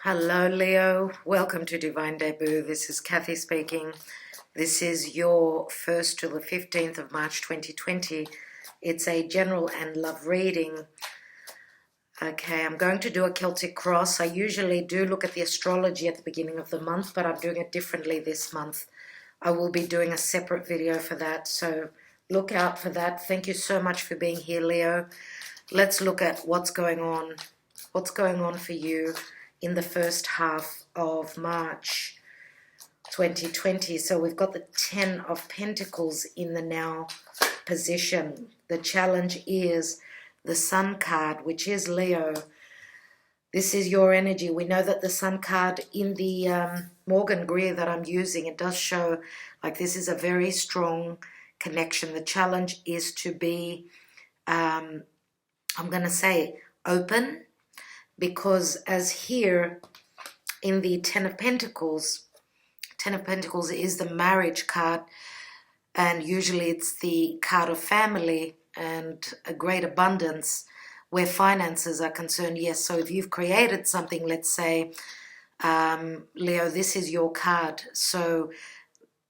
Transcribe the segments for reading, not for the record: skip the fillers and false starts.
Hello, Leo. Welcome to Divine Debut. This is Kathy speaking. This is your 1st to the 15th of March 2020. It's a general and love reading. Okay, I'm going to do a Celtic cross. I usually do look at the astrology at the beginning of the month, but I'm doing it differently this month. I will be doing a separate video for that, so look out for that. Thank you so much for being here, Leo. Let's look at what's going on. What's going on for you in the first half of March 2020. So we've got the 10 of Pentacles in the now position. The challenge is the Sun card, which is Leo. This is your energy. We know that the Sun card in the Morgan-Greer that I'm using, it does show like this is a very strong connection. The challenge is to be, I'm going to say, open, because as here in the 10 of Pentacles is the marriage card, and usually it's the card of family and a great abundance where finances are concerned. Yes, so if you've created something, let's say, Leo, this is your card. So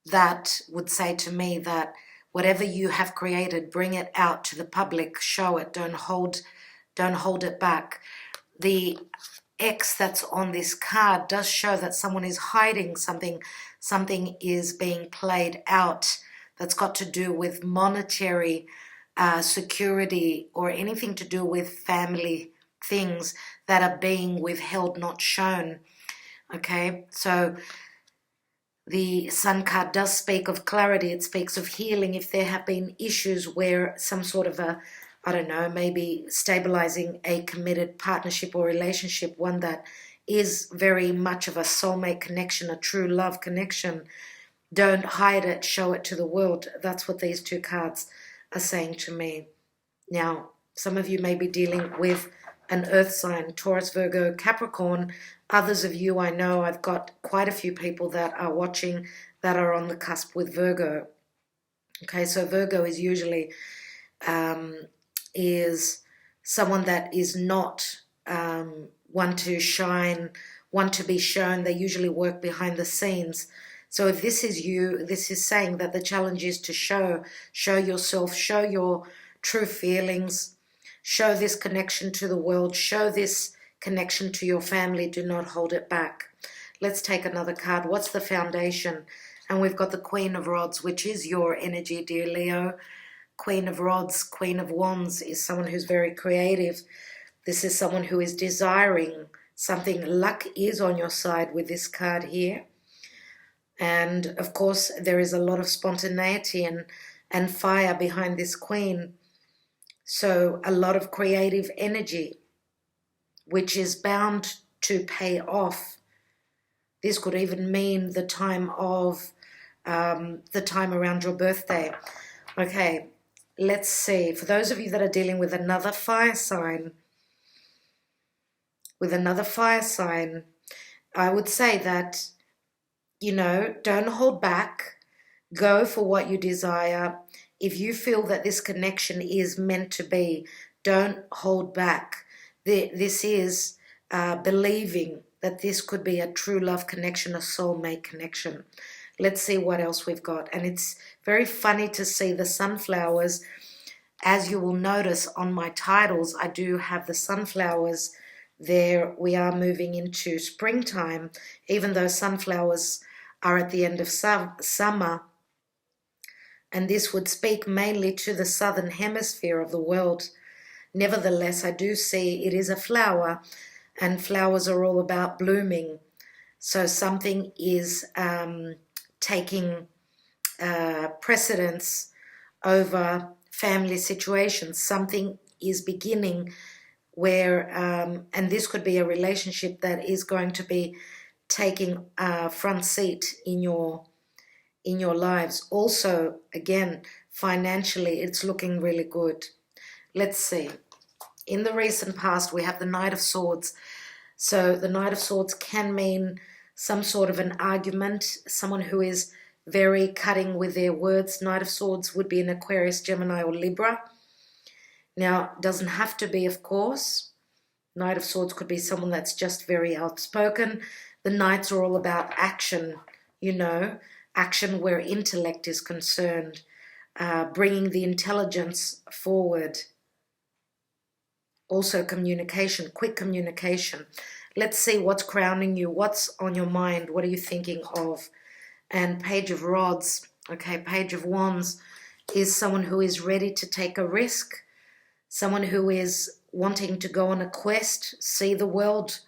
that would say to me that whatever you have created, bring it out to the public, show it, don't hold it back. The X that's on this card does show that someone is hiding something. Something is being played out that's got to do with monetary security or anything to do with family things that are being withheld, not shown. Okay, so the Sun card does speak of clarity. It speaks of healing. If there have been issues where some sort of a, I don't know, maybe stabilizing a committed partnership or relationship, one that is very much of a soulmate connection, a true love connection, don't hide it, show it to the world. That's what these two cards are saying to me. Now, some of you may be dealing with an earth sign, Taurus, Virgo, Capricorn. Others of you, I know I've got quite a few people that are watching that are on the cusp with Virgo. Okay, so Virgo is usually is someone that is not one to shine, one to be shown. They usually work behind the scenes. So if this is you, this is saying that the challenge is to show yourself, show your true feelings, show this connection to the world, show this connection to your family. Do not hold it back. Let's take another card. What's the foundation? And we've got the Queen of Rods, which is your energy, dear Leo. Queen of Rods, Queen of Wands is someone who's very creative. This is someone who is desiring something. Luck is on your side with this card here. And of course, there is a lot of spontaneity and fire behind this Queen. So a lot of creative energy, which is bound to pay off. This could even mean the time of, the time around your birthday. Okay. Let's see, for those of you that are dealing with another fire sign, I would say that, you know, don't hold back. Go for what you desire. If you feel that this connection is meant to be, don't hold back. This is believing that this could be a true love connection, a soulmate connection. Let's see what else we've got. And it's very funny to see the sunflowers. As you will notice on my titles, I do have the sunflowers there. We are moving into springtime, even though sunflowers are at the end of summer. And this would speak mainly to the southern hemisphere of the world. Nevertheless, I do see it is a flower, and flowers are all about blooming. So something is taking precedence over family situations. Something is beginning where, and this could be a relationship that is going to be taking a front seat in your lives. Also, again, financially, it's looking really good. Let's see. In the recent past, we have the Knight of Swords. So the Knight of Swords can mean some sort of an argument, someone who is very cutting with their words. Knight of Swords would be an Aquarius, Gemini, or Libra. Now, it doesn't have to be, of course. Knight of Swords could be someone that's just very outspoken. The Knights are all about action, you know, action where intellect is concerned, bringing the intelligence forward. Also communication, quick communication. Let's see what's crowning you, what's on your mind, what are you thinking of? And Page of Rods, okay, Page of Wands is someone who is ready to take a risk, someone who is wanting to go on a quest, see the world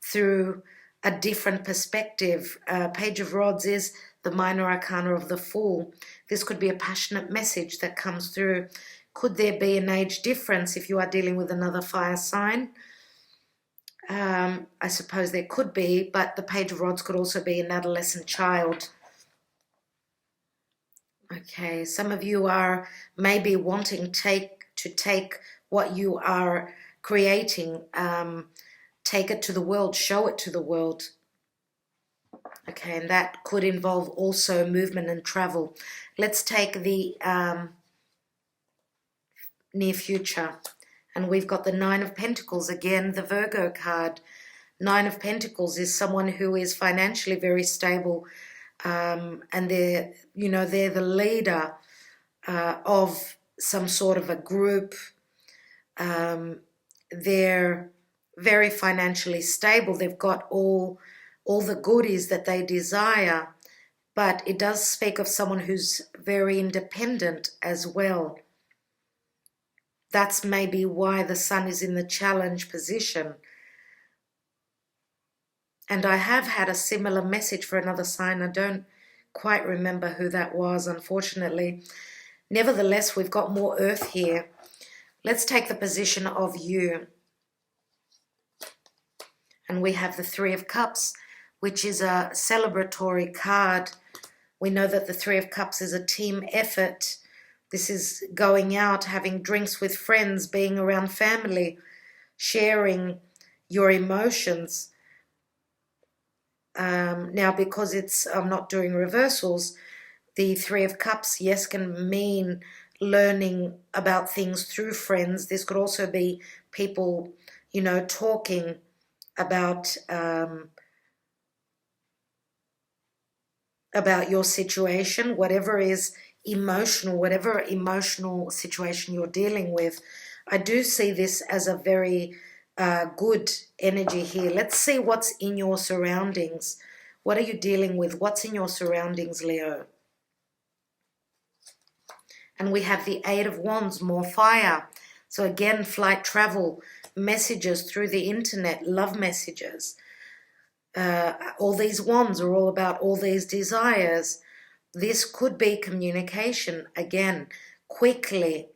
through a different perspective. Page of Rods is the minor arcana of the Fool. This could be a passionate message that comes through. Could there be an age difference if you are dealing with another fire sign? I suppose there could be, but the Page of Rods could also be an adolescent child. Okay, some of you are maybe wanting to take what you are creating, take it to the world, show it to the world. Okay, and that could involve also movement and travel. Let's take the near future. And we've got the Nine of Pentacles, again, the Virgo card. Nine of Pentacles is someone who is financially very stable, and they're the leader of some sort of a group. They're very financially stable. They've got all the goodies that they desire, but it does speak of someone who's very independent as well. That's maybe why the Sun is in the challenge position. And I have had a similar message for another sign. I don't quite remember who that was, unfortunately. Nevertheless, we've got more Earth here. Let's take the position of you. And we have the Three of Cups, which is a celebratory card. We know that the Three of Cups is a team effort. This is going out, having drinks with friends, being around family, sharing your emotions. Now, because I'm not doing reversals, the Three of Cups, yes, can mean learning about things through friends. This could also be people, talking about your situation, whatever emotional situation you're dealing with. I do see this as a very good energy here. Let's see what's in your surroundings. What are you dealing with? What's in your surroundings, Leo? And we have the Eight of Wands, more fire. So again, flight, travel, messages through the internet, love messages. All these wands are all about all these desires. This could be communication, again, quickly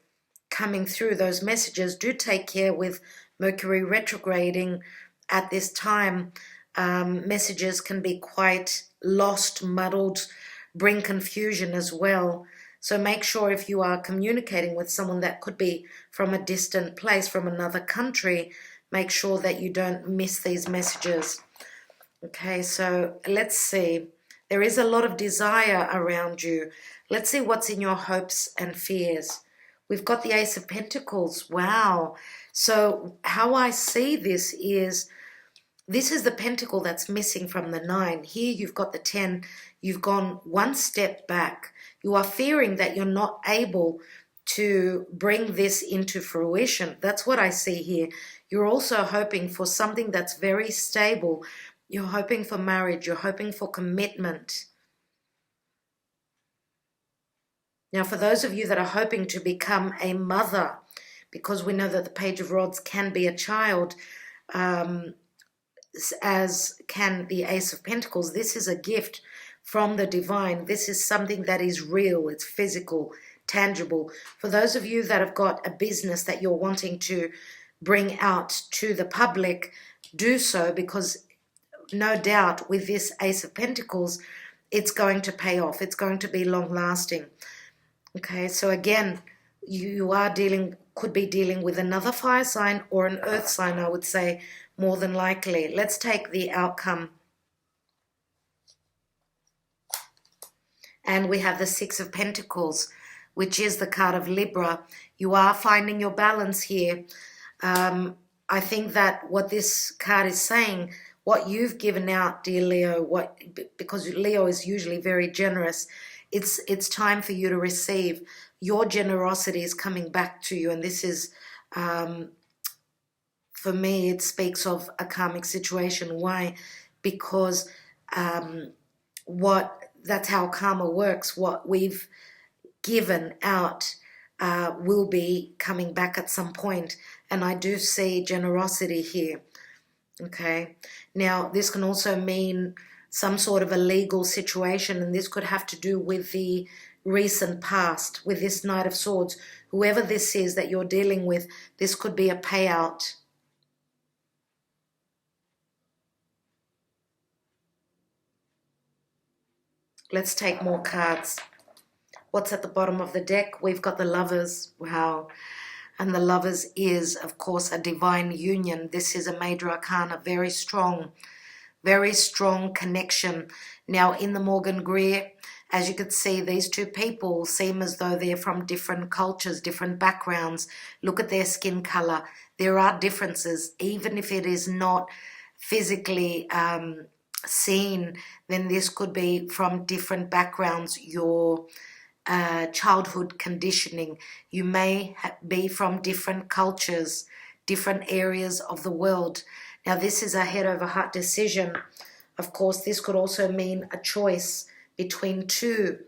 coming through those messages. Do take care with Mercury retrograding at this time. Messages can be quite lost, muddled, bring confusion as well. So make sure if you are communicating with someone that could be from a distant place, from another country, make sure that you don't miss these messages. Okay, so let's see. There is a lot of desire around you. Let's see what's in your hopes and fears. We've got the Ace of Pentacles. Wow. So how I see this is the pentacle that's missing from the 9. Here you've got the 10. You've gone one step back. You are fearing that you're not able to bring this into fruition. That's what I see here. You're also hoping for something that's very stable. You're hoping for marriage. You're hoping for commitment. Now, for those of you that are hoping to become a mother, because we know that the Page of Rods can be a child, as can the Ace of Pentacles, this is a gift from the divine. This is something that is real. It's physical, tangible. For those of you that have got a business that you're wanting to bring out to the public, do so, because no doubt with this Ace of Pentacles, it's going to pay off. It's going to be long lasting. Okay, so again, you could be dealing with another fire sign or an earth sign, I would say, more than likely. Let's take the outcome. And we have the Six of Pentacles, which is the card of Libra. You are finding your balance here. I think that what this card is saying, what you've given out, dear Leo, because Leo is usually very generous, it's time for you to receive. Your generosity is coming back to you, and this is, for me, it speaks of a karmic situation. Why? Because that's how karma works. What we've given out will be coming back at some point, and I do see generosity here. Okay, now this can also mean some sort of a legal situation, and this could have to do with the recent past, with this Knight of Swords. Whoever this is that you're dealing with, this could be a payout. Let's take more cards. What's at the bottom of the deck? We've got the Lovers. Wow. And the Lovers is, of course, a divine union. This is a major arcana, very strong connection. Now, in the Morgan-Greer, as you could see, these two people seem as though they're from different cultures, different backgrounds. Look at their skin color. There are differences, even if it is not physically seen, then this could be from different backgrounds. Your childhood conditioning. You may be from different cultures, different areas of the world. Now, this is a head over heart decision. Of course, this could also mean a choice between two.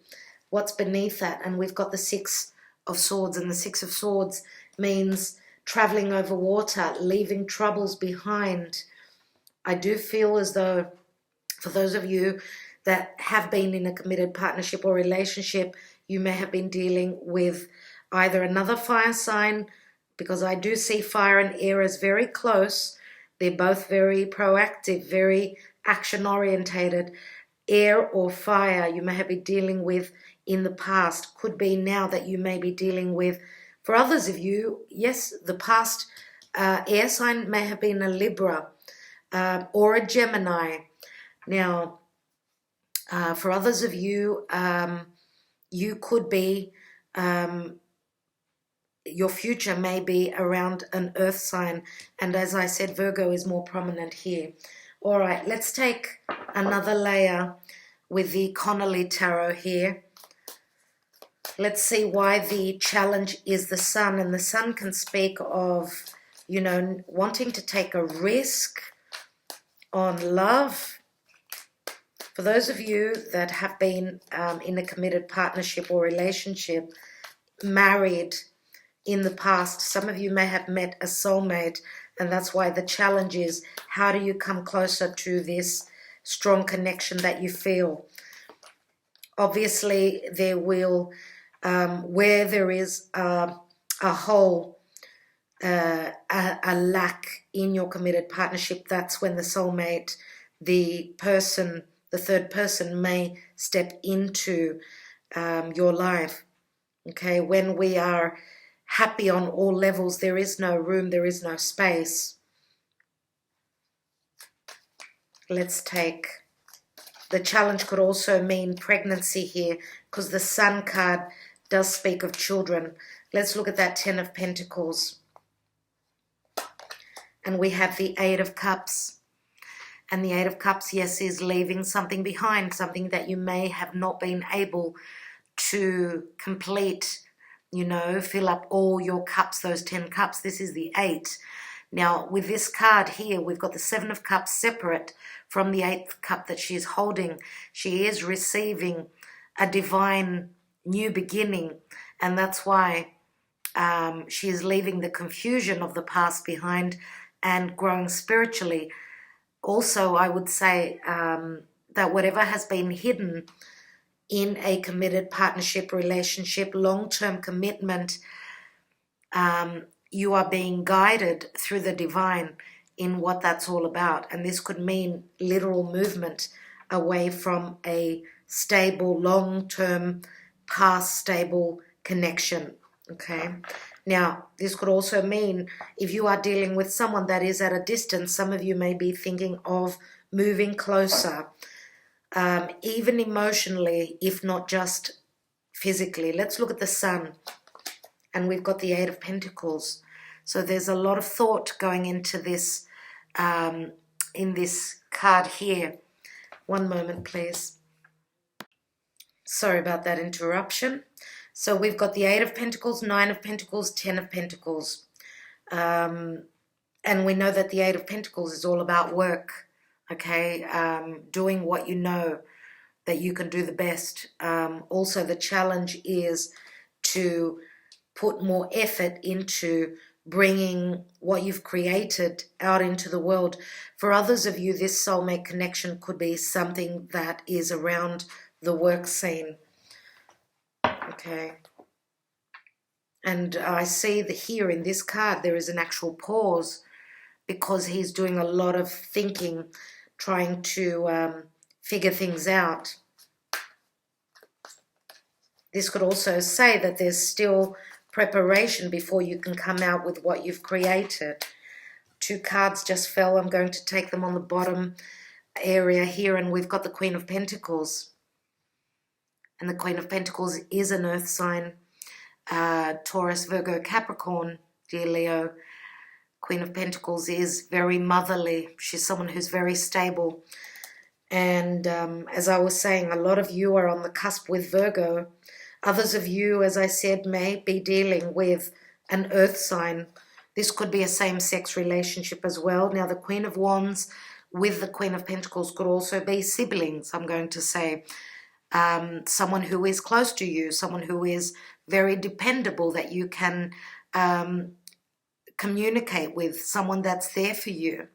What's beneath that? And we've got the Six of Swords, and the Six of Swords means traveling over water, leaving troubles behind. I do feel as though, for those of you that have been in a committed partnership or relationship, you may have been dealing with either another fire sign, because I do see fire and air as very close. They're both very proactive, very action-orientated. Air or fire you may have been dealing with in the past. Could be now that you may be dealing with. For others of you, yes, the past air sign may have been a Libra or a Gemini. Now, for others of you, you could be, your future may be around an earth sign. And as I said, Virgo is more prominent here. All right, let's take another layer with the Connolly Tarot here. Let's see why the challenge is the Sun. And the Sun can speak of, you know, wanting to take a risk on love. For those of you that have been in a committed partnership or relationship, married in the past, some of you may have met a soulmate, and that's why the challenge is, how do you come closer to this strong connection that you feel? Obviously, there will, where there is a hole, a lack in your committed partnership, that's when the soulmate, the person, the third person may step into your life. Okay, when we are happy on all levels, there is no room, there is no space. Let's take, the challenge could also mean pregnancy here, because the Sun card does speak of children. Let's look at that Ten of Pentacles. And we have the Eight of Cups. And the Eight of Cups, yes, is leaving something behind, something that you may have not been able to complete, you know, fill up all your cups, those 10 cups. This is the 8. Now, with this card here, we've got the 7 of Cups separate from the 8th cup that she's holding. She is receiving a divine new beginning, and that's why she is leaving the confusion of the past behind and growing spiritually. Also, I would say that whatever has been hidden in a committed partnership, relationship, long-term commitment, you are being guided through the divine in what that's all about. And this could mean literal movement away from a stable, long-term, past stable connection. Okay. Now, this could also mean if you are dealing with someone that is at a distance, some of you may be thinking of moving closer, even emotionally, if not just physically. Let's look at the Sun. And we've got the Eight of Pentacles. So there's a lot of thought going into this, in this card here. One moment, please. Sorry about that interruption. So we've got the Eight of Pentacles, Nine of Pentacles, Ten of Pentacles. And we know that the Eight of Pentacles is all about work, okay? Doing what you know that you can do the best. Also, the challenge is to put more effort into bringing what you've created out into the world. For others of you, this soulmate connection could be something that is around the work scene, okay? And I see that here in this card, there is an actual pause because he's doing a lot of thinking, trying to figure things out. This could also say that there's still preparation before you can come out with what you've created. Two cards just fell. I'm going to take them on the bottom area here, and we've got the Queen of Pentacles. And the Queen of Pentacles is an earth sign, Taurus, Virgo, Capricorn, dear Leo. Queen of Pentacles is very motherly. She's someone who's very stable. And as I was saying, a lot of you are on the cusp with Virgo. Others of you, as I said, may be dealing with an earth sign. This could be a same-sex relationship as well. Now, the Queen of Wands with the Queen of Pentacles could also be siblings, I'm going to say. Someone who is close to you, someone who is very dependable that you can communicate with, someone that's there for you.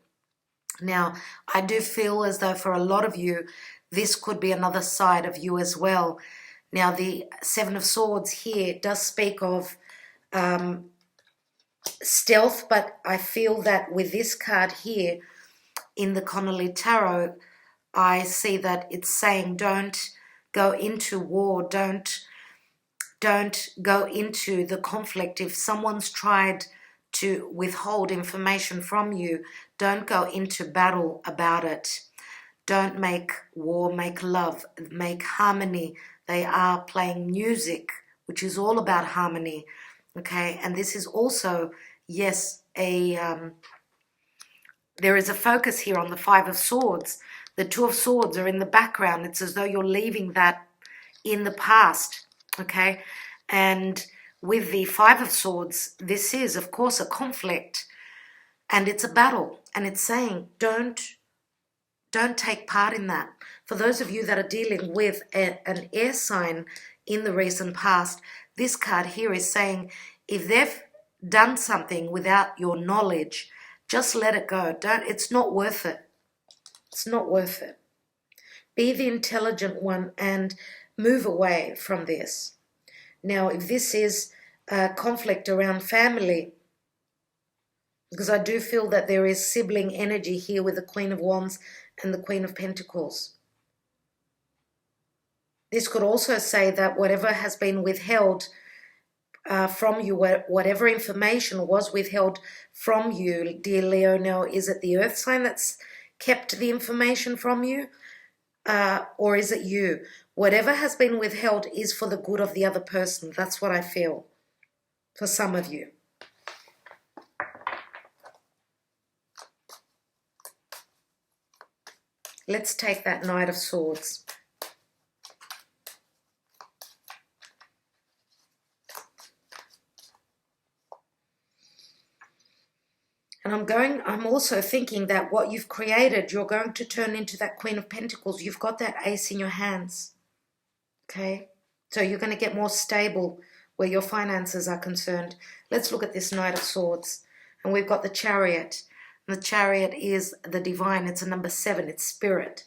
Now, I do feel as though for a lot of you, this could be another side of you as well. Now, the Seven of Swords here does speak of stealth, but I feel that with this card here in the Connolly Tarot, I see that it's saying don't go into war, don't go into the conflict. If someone's tried to withhold information from you, don't go into battle about it. Don't make war, make love, make harmony. They are playing music, which is all about harmony, okay? And this is also, yes, there is a focus here on the Five of Swords. The Two of Swords are in the background. It's as though you're leaving that in the past, okay? And with the Five of Swords, this is, of course, a conflict, and it's a battle, and it's saying don't take part in that. For those of you that are dealing with an air sign in the recent past, this card here is saying if they've done something without your knowledge, just let it go. It's not worth it. It's not worth it. Be the intelligent one and move away from this. Now, if this is a conflict around family, because I do feel that there is sibling energy here with the Queen of Wands and the Queen of Pentacles. This could also say that whatever has been withheld from you, whatever information was withheld from you, dear Leo, now is it the earth sign that's kept the information from you? Or is it you? Whatever has been withheld is for the good of the other person. That's what I feel for some of you. Let's take that Knight of Swords. And I'm also thinking that what you've created, you're going to turn into that Queen of Pentacles. You've got that ace in your hands, okay? So you're going to get more stable where your finances are concerned. Let's look at this Knight of Swords. And we've got the Chariot. And the Chariot is the divine. It's a number 7. It's spirit.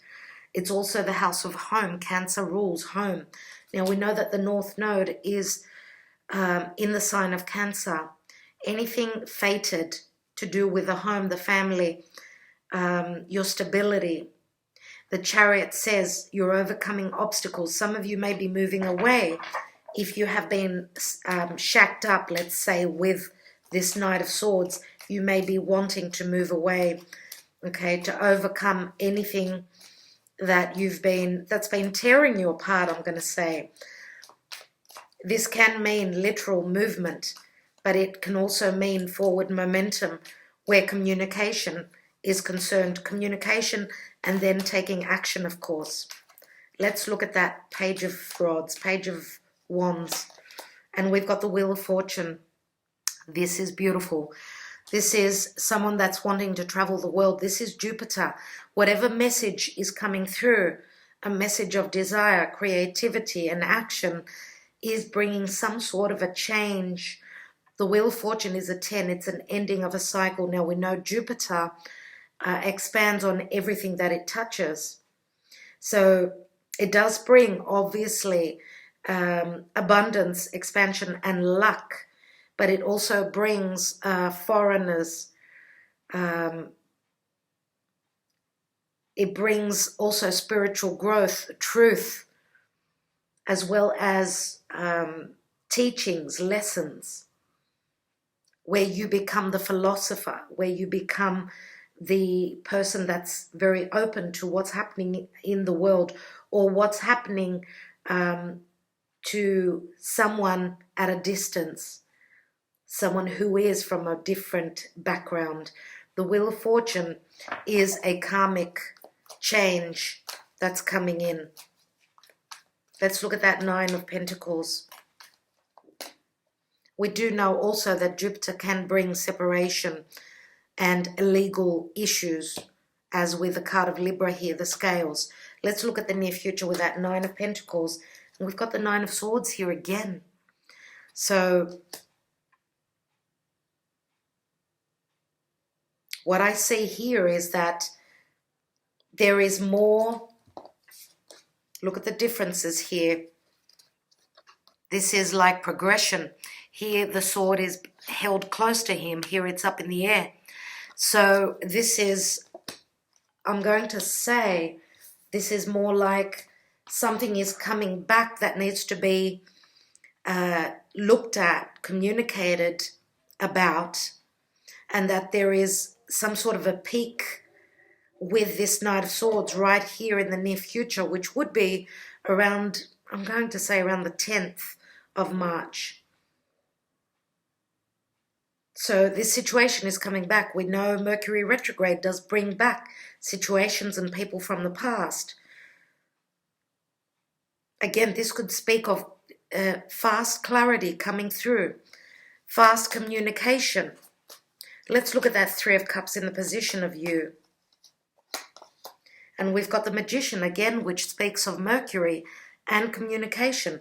It's also the house of home. Cancer rules home. Now, we know that the North Node is in the sign of Cancer. Anything fated to do with the home, the family, your stability. The Chariot says you're overcoming obstacles. Some of you may be moving away if you have been shacked up, let's say, with this Knight of Swords. You may be wanting to move away, okay, to overcome anything that that's been tearing you apart, I'm going to say. This can mean literal movement, but it can also mean forward momentum where communication is concerned. Communication and then taking action, of course. Let's look at that page of rods, page of wands. And we've got the Wheel of Fortune. This is beautiful. This is someone that's wanting to travel the world. This is Jupiter. Whatever message is coming through, a message of desire, creativity, and action, is bringing some sort of a change. The Wheel of Fortune is a 10. It's an ending of a cycle. Now, we know Jupiter expands on everything that it touches. So it does bring, obviously, abundance, expansion, and luck. But it also brings foreigners. It brings also spiritual growth, truth, as well as teachings, lessons, where you become the philosopher, where you become the person that's very open to what's happening in the world, or what's happening to someone at a distance, someone who is from a different background. The Wheel of Fortune is a karmic change that's coming in. Let's look at that Nine of Pentacles. We do know also that Jupiter can bring separation and illegal issues, as with the card of Libra here, the scales. Let's look at the near future with that Nine of Pentacles. And we've got the Nine of Swords here again. So what I see here is that there is more. Look at the differences here. This is like progression. Here the sword is held close to him. Here it's up in the air. So this is, I'm going to say, this is more like something is coming back that needs to be looked at, communicated about, and that there is some sort of a peak with this Knight of Swords right here in the near future, which would be around, I'm going to say around the 10th of March. So this situation is coming back. We know Mercury retrograde does bring back situations and people from the past. Again, this could speak of fast clarity coming through, fast communication. Let's look at that Three of Cups in the position of you. And we've got the Magician again, which speaks of Mercury and communication.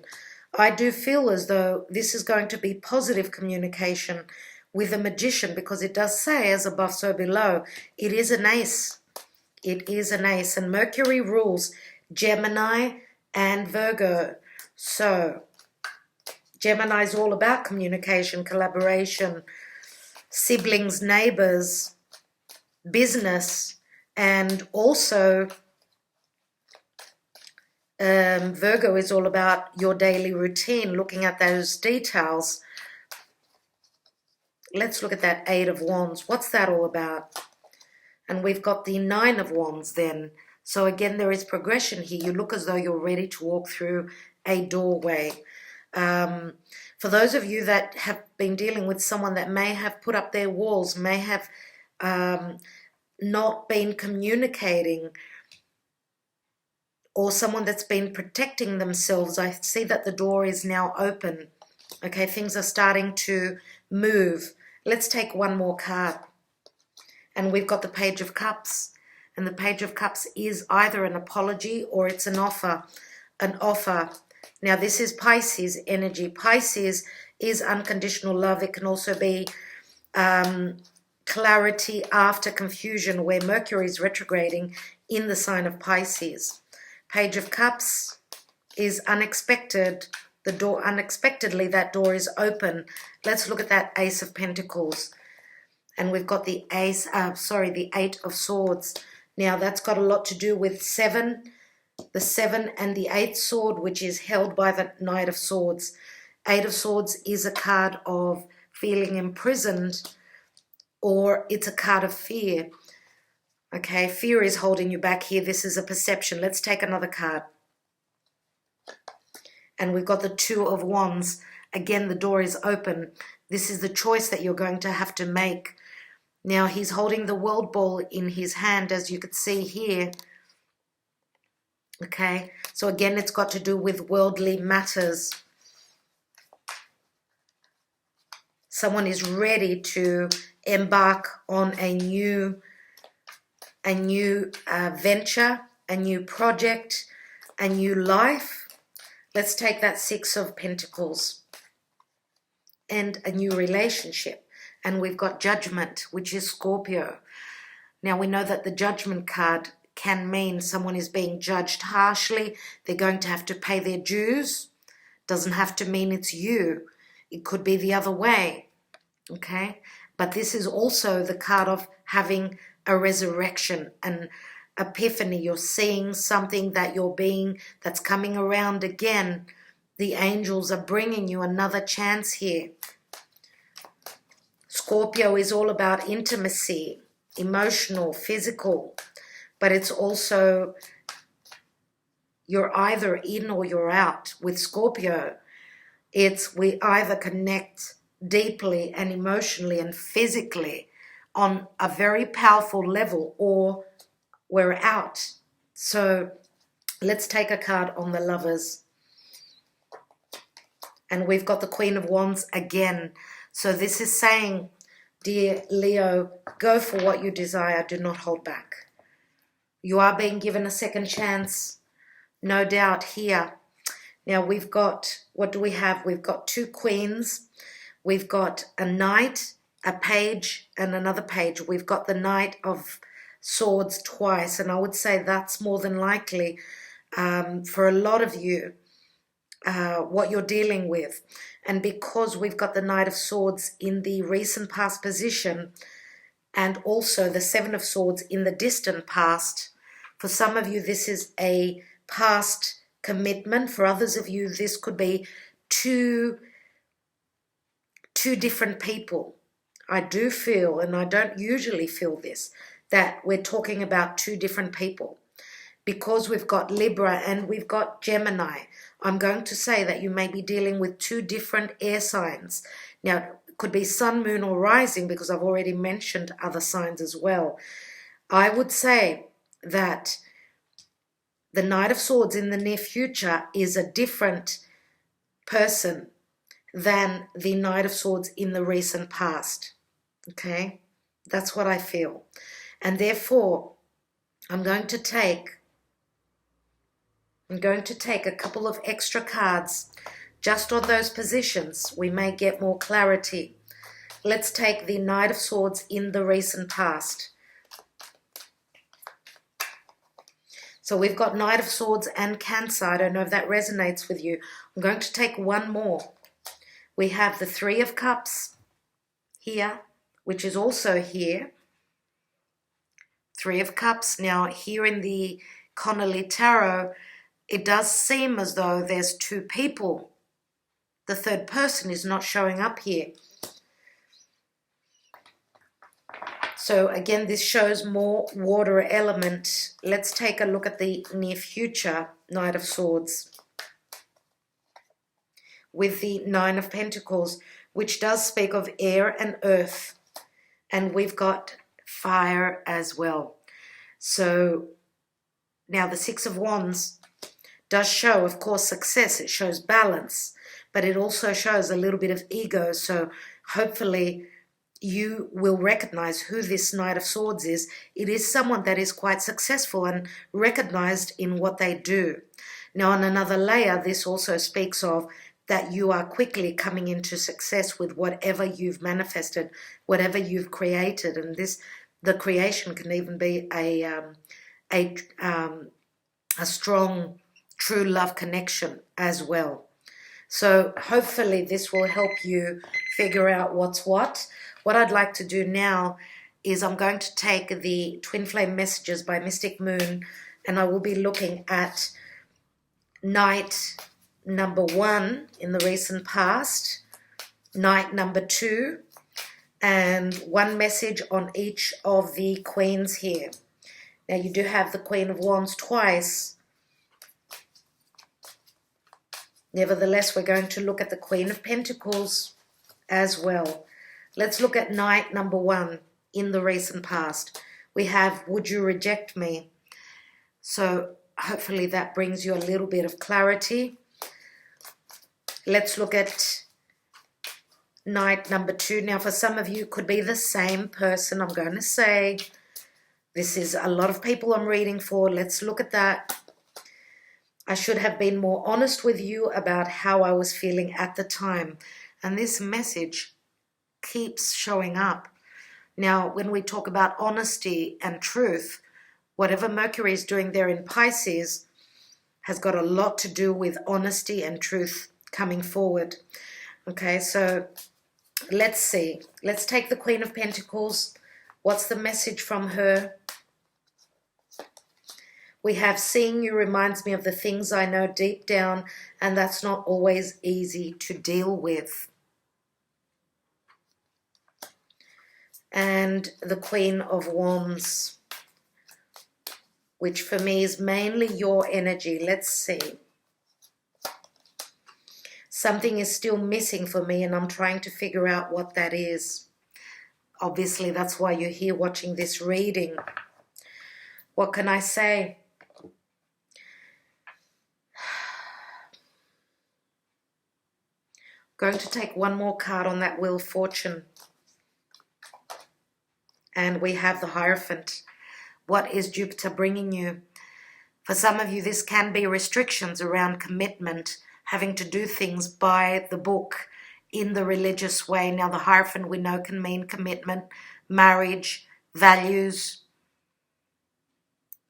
I do feel as though this is going to be positive communication with the Magician, because it does say, as above, so below. It is an ace. It is an ace. And Mercury rules Gemini and Virgo. So Gemini is all about communication, collaboration, siblings, neighbors, business, and also Virgo is all about your daily routine, looking at those details. Let's look at that Eight of Wands. What's that all about? And we've got the Nine of Wands then. So again, there is progression here. You look as though you're ready to walk through a doorway. For those of you that have been dealing with someone that may have put up their walls, may have not been communicating, or someone that's been protecting themselves, I see that the door is now open. Okay, things are starting to move. Let's take one more card. And we've got the Page of Cups. And the Page of Cups is either an apology or it's an offer. An offer. Now, this is Pisces energy. Pisces is unconditional love. It can also be clarity after confusion, where Mercury is retrograding in the sign of Pisces. Page of Cups is unexpected. The door, unexpectedly, that door is open. Let's look at that Ace of Pentacles. And we've got the the Eight of Swords. Now, that's got a lot to do with the 7 and the 8th sword, which is held by the Knight of Swords. Eight of Swords is a card of feeling imprisoned, or it's a card of fear. Okay, fear is holding you back here. This is a perception. Let's take another card. And we've got the Two of Wands. Again, the door is open. This is the choice that you're going to have to make. Now, he's holding the world ball in his hand, as you can see here. Okay, so again, it's got to do with worldly matters. Someone is ready to embark on a new venture, a new project, a new life. Let's take that Six of Pentacles. And a new relationship. And we've got Judgment, which is Scorpio. Now, we know that the Judgment card can mean someone is being judged harshly. They're going to have to pay their dues. Doesn't have to mean it's you. It could be the other way. Okay? But this is also the card of having a resurrection, an epiphany. You're seeing something that that's coming around again. The angels are bringing you another chance here. Scorpio is all about intimacy, emotional, physical, but it's also you're either in or you're out. With Scorpio, we either connect deeply and emotionally and physically on a very powerful level, or we're out. So let's take a card on the Lovers. And we've got the Queen of Wands again. So this is saying, dear Leo, go for what you desire. Do not hold back. You are being given a second chance, no doubt here. Now we've got, what do we have? We've got two queens. We've got a knight, a page, and another page. We've got the Knight of Swords twice. And I would say that's more than likely for a lot of you, what you're dealing with. And because we've got the Knight of Swords in the recent past position, and also the Seven of Swords in the distant past, for some of you this is a past commitment. For others of you this could be two different people. I do feel, and I don't usually feel this, that we're talking about two different people. Because we've got Libra and we've got Gemini, I'm going to say that you may be dealing with two different air signs. Now, it could be Sun, Moon, or Rising, because I've already mentioned other signs as well. I would say that the Knight of Swords in the near future is a different person than the Knight of Swords in the recent past. Okay? That's what I feel. And therefore, I'm going to take a couple of extra cards just on those positions. We may get more clarity. Let's take the Knight of Swords in the recent past. So we've got Knight of Swords and Cancer. I don't know if that resonates with you. I'm going to take one more. We have the Three of Cups here, which is also here. Three of Cups. Now, here in the Connolly Tarot, it does seem as though there's two people. The third person is not showing up here. So again, this shows more water element. Let's take a look at the near future Knight of Swords with the Nine of Pentacles, which does speak of air and earth. And we've got fire as well. So now the Six of Wands does show, of course, success. It shows balance, but it also shows a little bit of ego. So hopefully you will recognize who this Knight of Swords is. It is someone that is quite successful and recognized in what they do. Now, on another layer, this also speaks of that you are quickly coming into success with whatever you've manifested, whatever you've created. And the creation can even be a strong, true love connection as well. So hopefully this will help you figure out what's what. What I'd like to do now is I'm going to take the Twin Flame Messages by Mystic Moon, and I will be looking at Knight number 1 in the recent past, Knight number 2, and one message on each of the queens here. Now you do have the Queen of Wands twice. Nevertheless, we're going to look at the Queen of Pentacles as well. Let's look at night number 1 in the recent past. We have, would you reject me? So hopefully that brings you a little bit of clarity. Let's look at night number 2. Now, for some of you, it could be the same person. I'm going to say this is a lot of people I'm reading for. Let's look at that. I should have been more honest with you about how I was feeling at the time. And this message keeps showing up. Now, when we talk about honesty and truth, whatever Mercury is doing there in Pisces has got a lot to do with honesty and truth coming forward. Okay, so let's see. Let's take the Queen of Pentacles. What's the message from her? We have, seeing you reminds me of the things I know deep down, and that's not always easy to deal with. And the Queen of Wands, which for me is mainly your energy. Let's see. Something is still missing for me, and I'm trying to figure out what that is. Obviously, that's why you're here watching this reading. What can I say? Going to take one more card on that Wheel of Fortune. And we have the Hierophant. What is Jupiter bringing you? For some of you, this can be restrictions around commitment, having to do things by the book in the religious way. Now, the Hierophant we know can mean commitment, marriage, values,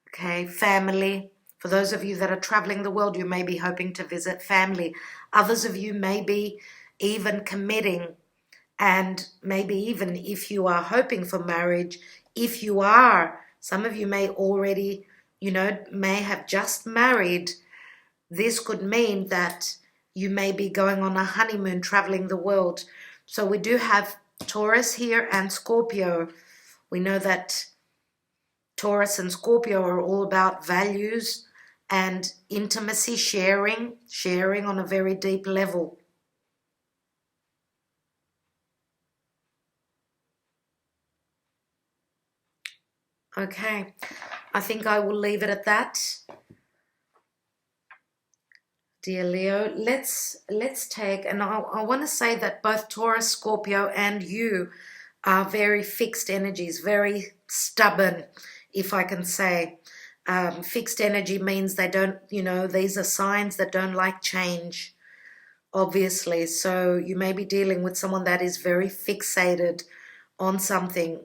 okay, family. For those of you that are traveling the world, you may be hoping to visit family. Others of you may be even committing, and maybe even if you are hoping for marriage, if you are, some of you may already, may have just married. This could mean that you may be going on a honeymoon, traveling the world. So we do have Taurus here and Scorpio. We know that Taurus and Scorpio are all about values and intimacy, sharing on a very deep level. Okay, I think I will leave it at that. Dear Leo, let's take, and I want to say that both Taurus, Scorpio, and you are very fixed energies, very stubborn, if I can say. Fixed energy means they don't, these are signs that don't like change, obviously. So you may be dealing with someone that is very fixated on something,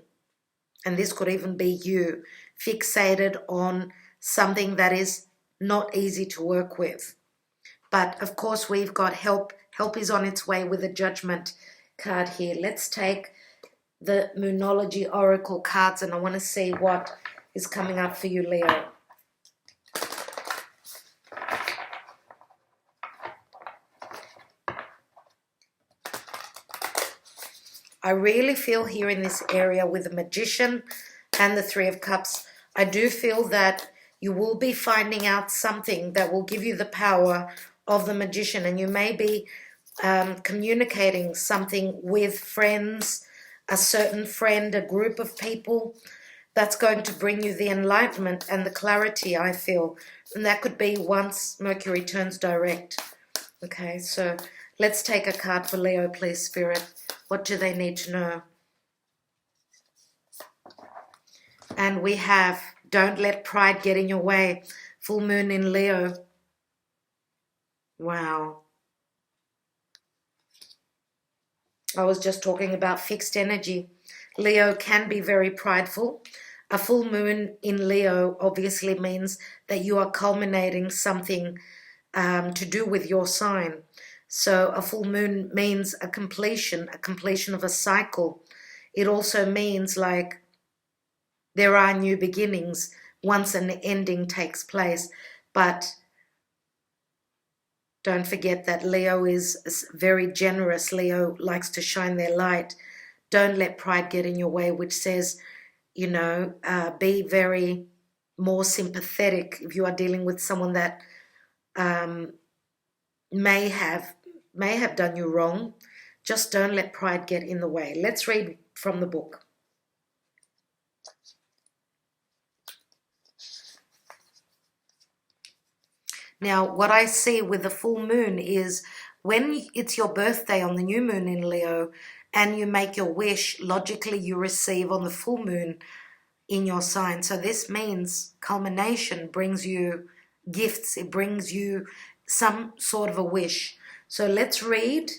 and this could even be you, fixated on something that is not easy to work with. But of course, we've got help. Help is on its way with the Judgment card here. Let's take the Moonology Oracle cards, and I want to see what is coming up for you, Leo. I really feel here in this area with the Magician and the Three of Cups, I do feel that you will be finding out something that will give you the power of the Magician, and you may be communicating something with friends, a certain friend, a group of people that's going to bring you the enlightenment and the clarity, I feel. And that could be once Mercury turns direct. Okay, so let's take a card for Leo, please, Spirit. What do they need to know? And we have, don't let pride get in your way. Full moon in Leo. Wow. I was just talking about fixed energy. Leo can be very prideful. A full moon in Leo obviously means that you are culminating something to do with your sign. So a full moon means a completion of a cycle. It also means like there are new beginnings once an ending takes place. But don't forget that Leo is very generous. Leo likes to shine their light. Don't let pride get in your way, which says, be very more sympathetic if you are dealing with someone that may have done you wrong. Just don't let pride get in the way. Let's read from the book. Now, what I see with the full moon is when it's your birthday on the new moon in Leo and you make your wish, logically you receive on the full moon in your sign. So this means culmination brings you gifts. It brings you some sort of a wish. So let's read.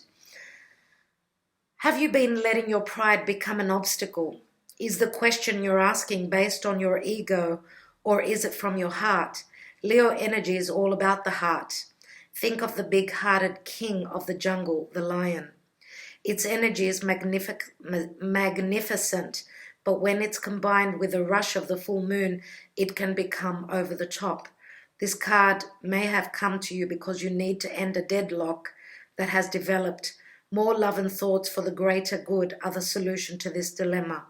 Have you been letting your pride become an obstacle? Is the question you're asking based on your ego, or is it from your heart? Leo energy is all about the heart. Think of the big-hearted king of the jungle, the lion. Its energy is magnificent, but when it's combined with the rush of the full moon, it can become over the top. This card may have come to you because you need to end a deadlock that has developed. More love and thoughts for the greater good are the solution to this dilemma.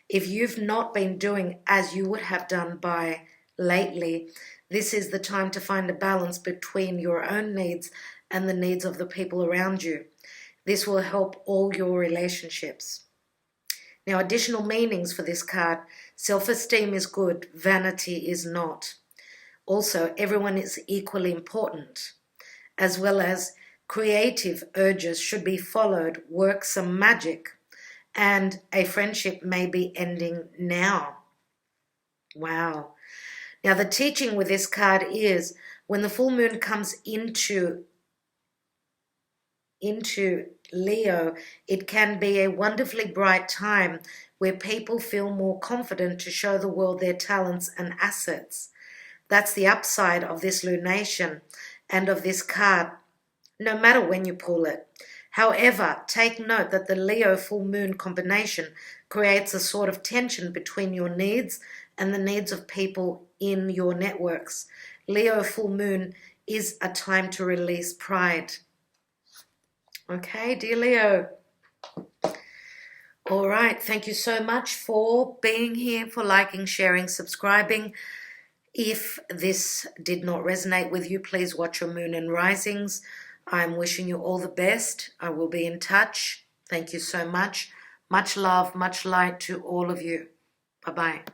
If you've not been doing as you would have done by lately, this is the time to find a balance between your own needs and the needs of the people around you. This will help all your relationships. Now, additional meanings for this card. Self-esteem is good, vanity is not. Also, everyone is equally important, as well as creative urges should be followed, work some magic, and a friendship may be ending now. Wow. Now, the teaching with this card is when the full moon comes into Leo, it can be a wonderfully bright time where people feel more confident to show the world their talents and assets. That's the upside of this lunation and of this card, no matter when you pull it. However, take note that the Leo full moon combination creates a sort of tension between your needs and the needs of people in your networks. Leo full moon is a time to release pride. Okay, dear Leo. All right, thank you so much for being here, for liking, sharing, subscribing. If this did not resonate with you, please watch your moon and risings. I'm wishing you all the best. I will be in touch. Thank you so much. Much love, much light to all of you. Bye-bye.